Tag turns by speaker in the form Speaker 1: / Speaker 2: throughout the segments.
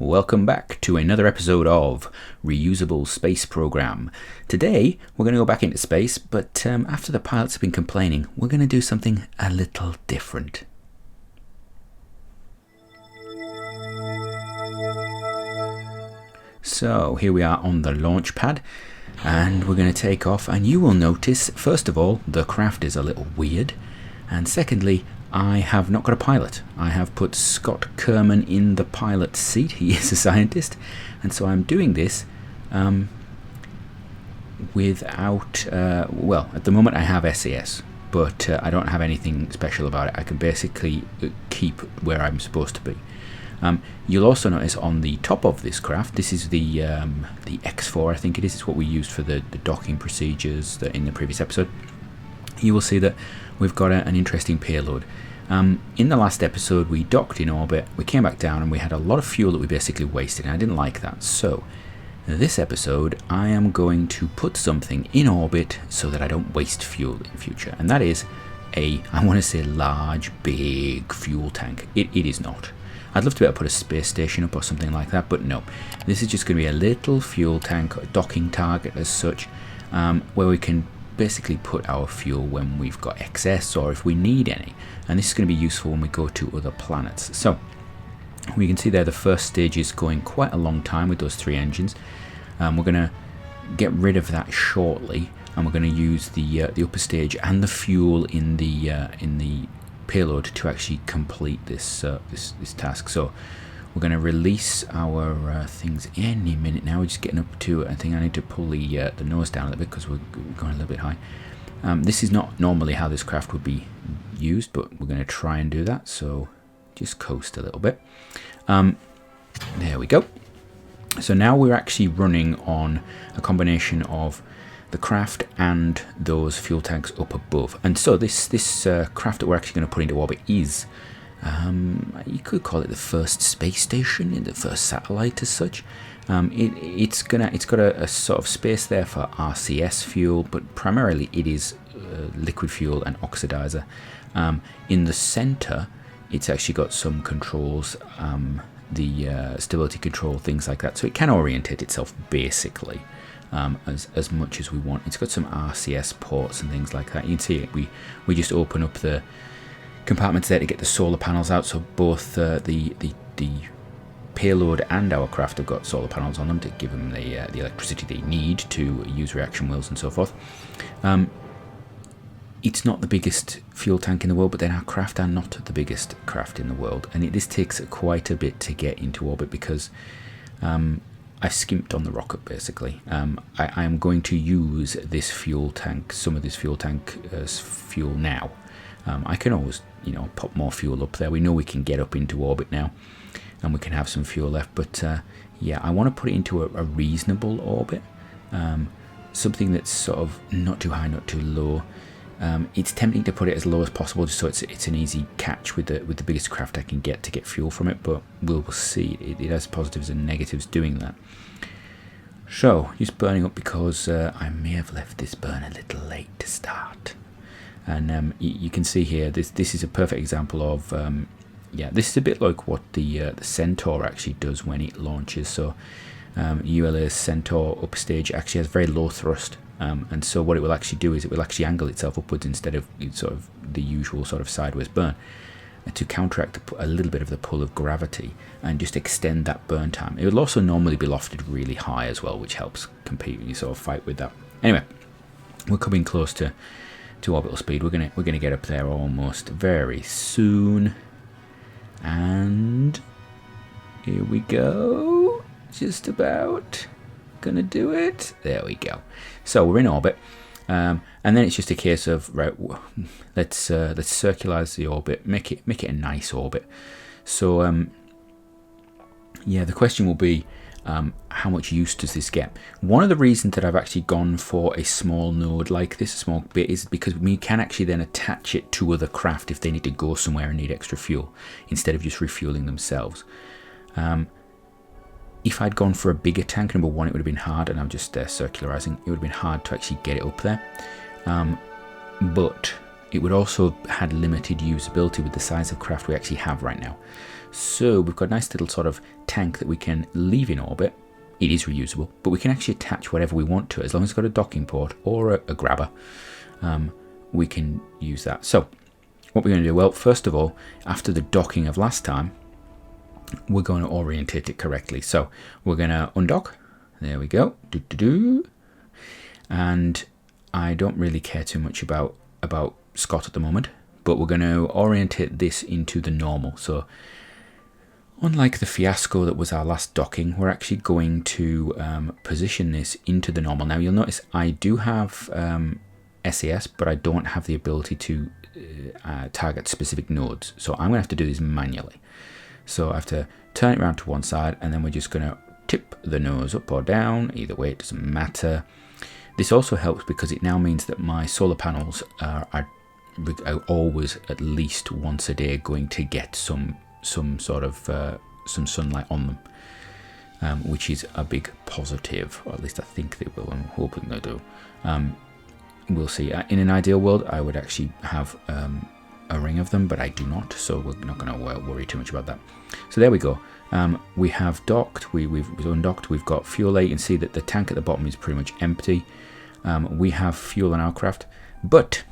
Speaker 1: Welcome back to another episode of Reusable Space Program. Today we're going to go back into space, but after the pilots have been complaining, we're going to do something a little different. So here we are on the launch pad, and we're going to take off, and you will notice, first of all, the craft is a little weird, and secondly, I have not got a pilot. I have put Scott Kerman in the pilot seat. He is a scientist, and so I'm doing this without, well, at the moment I have SAS, but I don't have anything special about it. I can basically keep where I'm supposed to be. You'll also notice on the top of this craft, this is the X4, I think it is. It's what we used for the docking procedures in the previous episode. You will see that we've got an interesting payload. In the last episode we docked in orbit, we came back down and we had a lot of fuel that we basically wasted, and I didn't like that. So this episode I am going to put something in orbit so that I don't waste fuel in future, and that is I want to say large, big fuel tank. It is not. I'd love to be able to put a space station up or something like that, but no. This is just going to be a little fuel tank, a docking target as such, where we can basically put our fuel when we've got excess or if we need any, and this is going to be useful when we go to other planets. So we can see there the first stage is going quite a long time with those 3 engines. We're going to get rid of that shortly, and we're going to use the upper stage and the fuel in the payload to actually complete this task. So we're going to release our things any minute now. We're just getting up to, I think I need to pull the nose down a little bit because we're going a little bit high. This is not normally how this craft would be used, but we're going to try and do that. So just coast a little bit. There we go. So now we're actually running on a combination of the craft and those fuel tanks up above. And so this craft that we're actually going to put into orbit is, you could call it the first space station, the first satellite as such. It's got a sort of space there for RCS fuel, but primarily it is liquid fuel and oxidizer. In the center, it's actually got some controls, the stability control, things like that, so it can orientate itself basically as much as we want. It's got some RCS ports and things like that. You can see it. We just open up the compartments there to get the solar panels out, so both the payload and our craft have got solar panels on them to give them the electricity they need to use reaction wheels and so forth. It's not the biggest fuel tank in the world, but then our craft are not the biggest craft in the world, and this takes quite a bit to get into orbit because I've skimped on the rocket basically. I am going to use this fuel tank, some of this fuel tank as fuel now. I can always, pop more fuel up there. We know we can get up into orbit now, and we can have some fuel left. But yeah, I want to put it into a reasonable orbit, something that's sort of not too high, not too low. It's tempting to put it as low as possible, just so it's an easy catch with the biggest craft I can get to get fuel from it. But we'll see. It has positives and negatives doing that. So just burning up because I may have left this burn a little late to start. And you can see here, this is a perfect example of, this is a bit like what the Centaur actually does when it launches. So ULA's Centaur upstage actually has very low thrust, and so what it will actually do is it will actually angle itself upwards instead of sort of the usual sort of sideways burn, to counteract a little bit of the pull of gravity and just extend that burn time. It will also normally be lofted really high as well, which helps compete, you sort of fight with that. Anyway, we're coming close to orbital speed. We're gonna get up there almost very soon, and here we go. Just about gonna do it. There we go. So we're in orbit, and then it's just a case of right. Let's circularize the orbit, make it a nice orbit. So yeah, the question will be, how much use does this get? One of the reasons that I've actually gone for a small node like this, a small bit, is because we can actually then attach it to other craft if they need to go somewhere and need extra fuel, instead of just refueling themselves. If I'd gone for a bigger tank, number one, it would have been hard, and I'm just circularizing. It would have been hard to actually get it up there. But it would also had limited usability with the size of craft we actually have right now. So we've got a nice little sort of tank that we can leave in orbit. It is reusable, but we can actually attach whatever we want to it. As long as it's got a docking port or a grabber, we can use that. So what we're going to do, well, first of all, after the docking of last time, we're going to orientate it correctly. So we're going to undock. There we go. And I don't really care too much about Scott at the moment, but we're going to orientate this into the normal. So unlike the fiasco that was our last docking, we're actually going to position this into the normal. Now you'll notice I do have SAS, but I don't have the ability to target specific nodes. So I'm going to have to do this manually. So I have to turn it around to one side, and then we're just going to tip the nose up or down. Either way, it doesn't matter. This also helps because it now means that my solar panels are always at least once a day going to get some sort of some sunlight on them, which is a big positive, or at least I think they will. I'm hoping they do. We'll see. In an ideal world, I would actually have a ring of them, but I do not, so we're not going to worry too much about that. So there we go. We have docked, we've undocked, we've got fuel there. You can see that the tank at the bottom is pretty much empty. We have fuel on our craft, but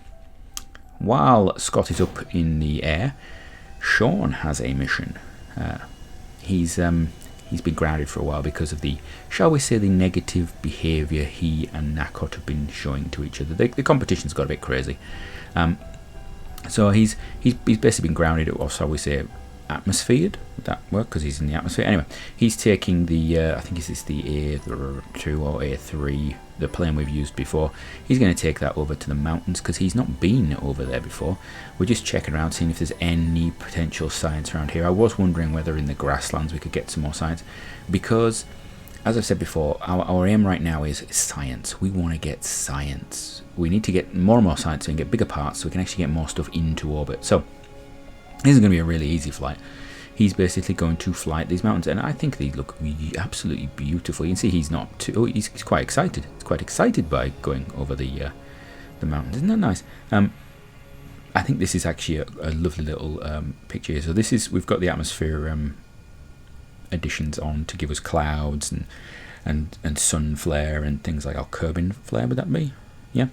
Speaker 1: while Scott is up in the air, Sean has a mission. He's been grounded for a while because of the, shall we say, the negative behaviour he and Nakot have been showing to each other. The competition's got a bit crazy. So he's basically been grounded, or shall we say, atmosphered. Would that work? Because he's in the atmosphere. Anyway, he's taking the, I think this is the A2 or A3, the plane we've used before. He's going to take that over to the mountains because he's not been over there before. We're just checking around, seeing if there's any potential science around here. I was wondering whether in the grasslands we could get some more science, because, as I've said before, our aim right now is science. We want to get science. We need to get more and more science so we can get bigger parts, so we can actually get more stuff into orbit. So this is going to be a really easy flight. He's basically going to fly at these mountains, and I think they look absolutely beautiful. You can see he's not too. Oh, he's quite excited. He's quite excited by going over the mountains. Isn't that nice? I think this is actually a lovely little picture here. So this is, we've got the atmosphere additions on to give us clouds and sun flare and things like our Kerbin flare. Would that be? Yeah,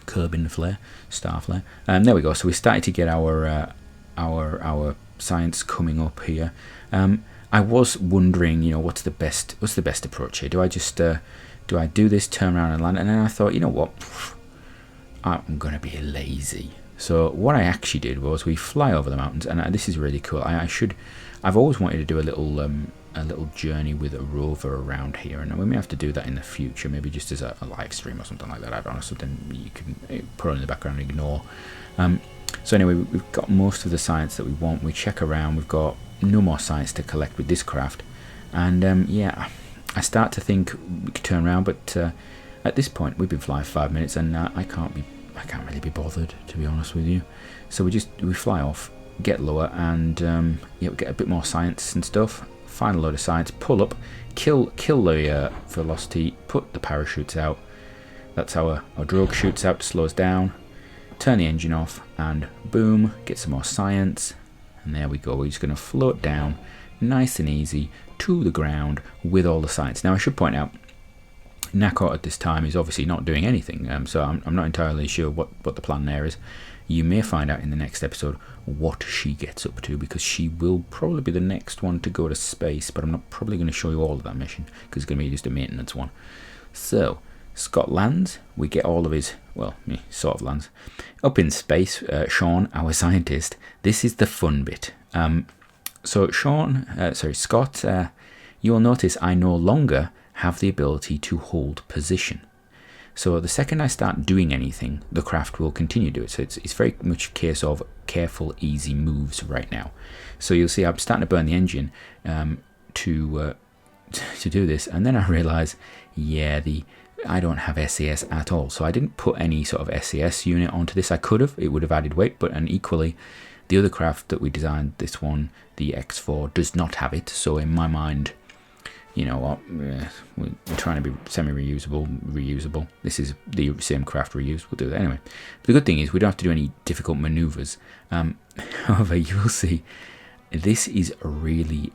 Speaker 1: Kerbin flare, star flare. There we go. So we started to get our science coming up here. I was wondering, what's the best approach here? Do I just do I do this, turn around and land? And then I thought, you know what, I'm gonna be lazy. So what I actually did was we fly over the mountains, and this is really cool. I've always wanted to do a little journey with a rover around here, and we may have to do that in the future, maybe just as a live stream or something like that. I don't know, something you can put on in the background and ignore. So anyway, we've got most of the science that we want. We check around, we've got no more science to collect with this craft, and yeah, I start to think we could turn around, but at this point we've been flying 5 minutes, and I can't really be bothered, to be honest with you. So we fly off, get lower, and yeah, we get a bit more science and stuff. Find a load of science, pull up, kill the velocity, put the parachutes out. That's how our drogue shoots out to slow us down. Turn the engine off, and boom, get some more science, and there we go. We're just going to float down nice and easy to the ground with all the science. Now I should point out, Nakot at this time is obviously not doing anything, so I'm not entirely sure what the plan there is. You may find out in the next episode what she gets up to, because she will probably be the next one to go to space, but I'm not probably going to show you all of that mission because it's going to be just a maintenance one. So Scott lands, we get all of his, well, he sort of lands up in space. Sean, our scientist, this is the fun bit. So Scott, you will notice I no longer have the ability to hold position. So the second I start doing anything, the craft will continue to do it. So it's very much a case of careful, easy moves right now. So you'll see I'm starting to burn the engine to do this, and then I realise, yeah, I don't have SAS at all. So I didn't put any sort of SAS unit onto this. I could have, it would have added weight, and equally, the other craft that we designed, this one, the X4, does not have it. So in my mind, you know what, we're trying to be reusable. This is the same craft reuse. We'll do that anyway. But the good thing is we don't have to do any difficult maneuvers. However, you will see this is really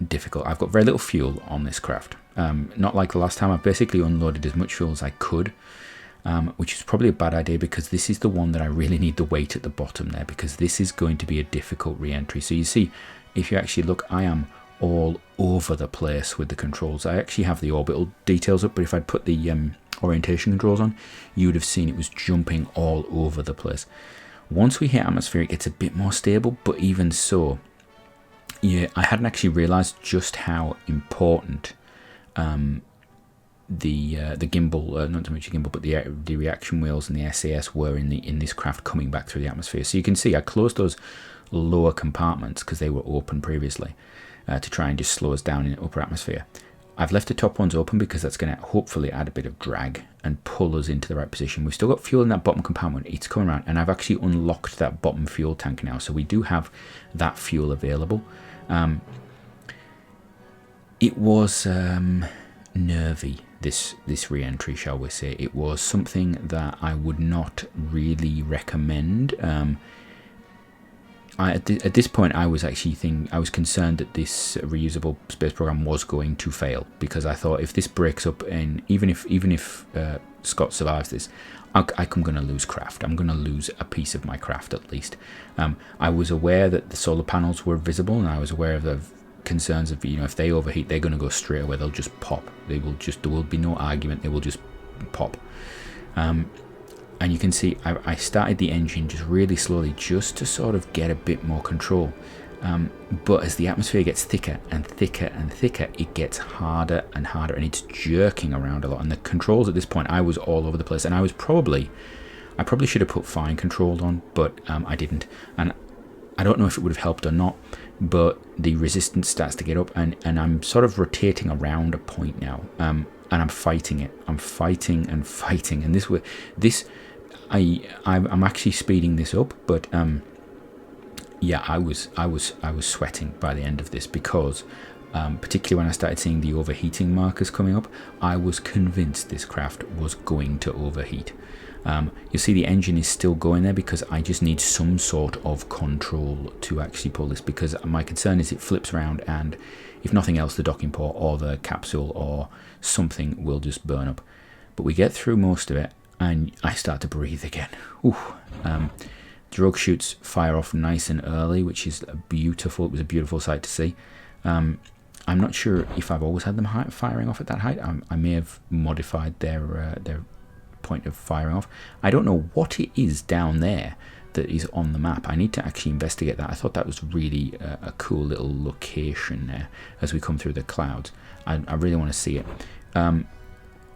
Speaker 1: difficult. I've got very little fuel on this craft. Not like the last time. I've basically unloaded as much fuel as I could, which is probably a bad idea because this is the one that I really need the weight at the bottom there, because this is going to be a difficult re-entry. So you see, if you actually look, I am all over the place with the controls. I actually have the orbital details up, but if I'd put the orientation controls on, you would have seen it was jumping all over the place. Once we hit atmosphere, it gets a bit more stable, but even so, yeah, I hadn't actually realized just how important the gimbal, not so much the gimbal, but the reaction wheels and the SAS were in this craft coming back through the atmosphere. So you can see I closed those lower compartments because they were open previously to try and just slow us down in the upper atmosphere. I've left the top ones open because that's going to hopefully add a bit of drag and pull us into the right position. We've still got fuel in that bottom compartment. It's coming around, and I've actually unlocked that bottom fuel tank now, so we do have that fuel available. It was nervy, this re-entry, shall we say. It was something that I would not really recommend. At this point, I was concerned that this reusable space program was going to fail, because I thought if this breaks up, and even if Scott survives this, I'm going to lose craft. I'm going to lose a piece of my craft at least. I was aware that the solar panels were visible, and I was aware of the concerns of, you know, if they overheat, they're going to go straight away. They'll just pop. There will be no argument. They will just pop. And you can see I started the engine just really slowly, just to sort of get a bit more control. But as the atmosphere gets thicker and thicker and thicker, it gets harder and harder, and it's jerking around a lot. And the controls at this point, I was all over the place, and I probably should have put fine control on, but I didn't. And I don't know if it would have helped or not, but the resistance starts to get up, and I'm sort of rotating around a point now, and I'm fighting it. I'm fighting and fighting, and I'm actually speeding this up, but yeah, I was sweating by the end of this, because particularly when I started seeing the overheating markers coming up, I was convinced this craft was going to overheat. You'll see the engine is still going there because I just need some sort of control to actually pull this, because my concern is it flips around, and if nothing else, the docking port or the capsule or something will just burn up. But we get through most of it, and I start to breathe again. Drogue chutes fire off nice and early, which is beautiful. It was a beautiful sight to see. I'm not sure if I've always had them firing off at that height. I may have modified their point of firing off. I don't know what it is down there that is on the map. I need to actually investigate that. I thought that was really a cool little location there as we come through the clouds. I really want to see it.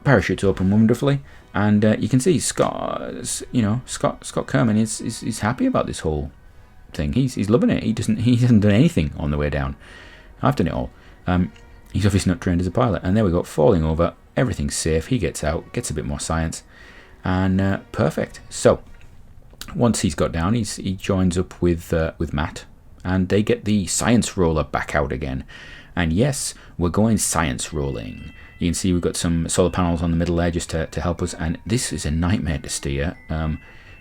Speaker 1: Parachutes open wonderfully, and you can see Scott Kerman is happy about this whole thing. He's loving it. He hasn't done anything on the way down. I've done it all. He's obviously not trained as a pilot, and there we go, falling over. Everything's safe. He gets out, gets a bit more science, and perfect. So once he's got down, he joins up with Matt, and they get the science roller back out again. And yes, we're going science rolling. You can see we've got some solar panels on the middle there just to help us, and this is a nightmare to steer.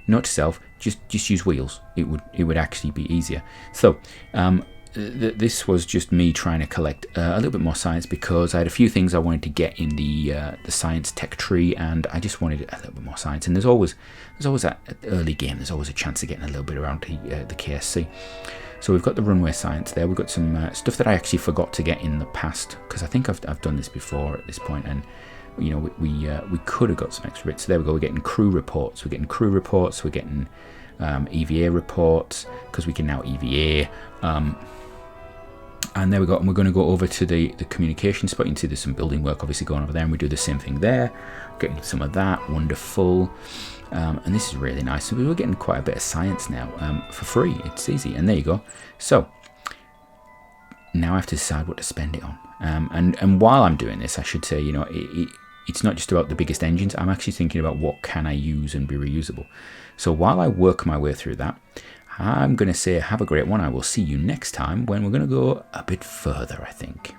Speaker 1: Note to self, just use wheels. It would actually be easier. So this was just me trying to collect a little bit more science, because I had a few things I wanted to get in the science tech tree, and I just wanted a little bit more science. And there's always that early game, there's always a chance of getting a little bit around the KSC. So we've got the runway science there. We've got some stuff that I actually forgot to get in the past, because I think I've done this before at this point, and you know we could have got some extra bits. So there we go. We're getting crew reports. We're getting EVA reports, because we can now EVA. And there we go. And we're going to go over to the communication spot. You can see there's some building work obviously going over there, and we do the same thing there. Getting some of that. Wonderful. And this is really nice. So we're getting quite a bit of science now for free. It's easy. And there you go. So now I have to decide what to spend it on. And while I'm doing this, I should say, you know, it's not just about the biggest engines. I'm actually thinking about what can I use and be reusable. So while I work my way through that, I'm going to say have a great one. I will see you next time when we're going to go a bit further, I think.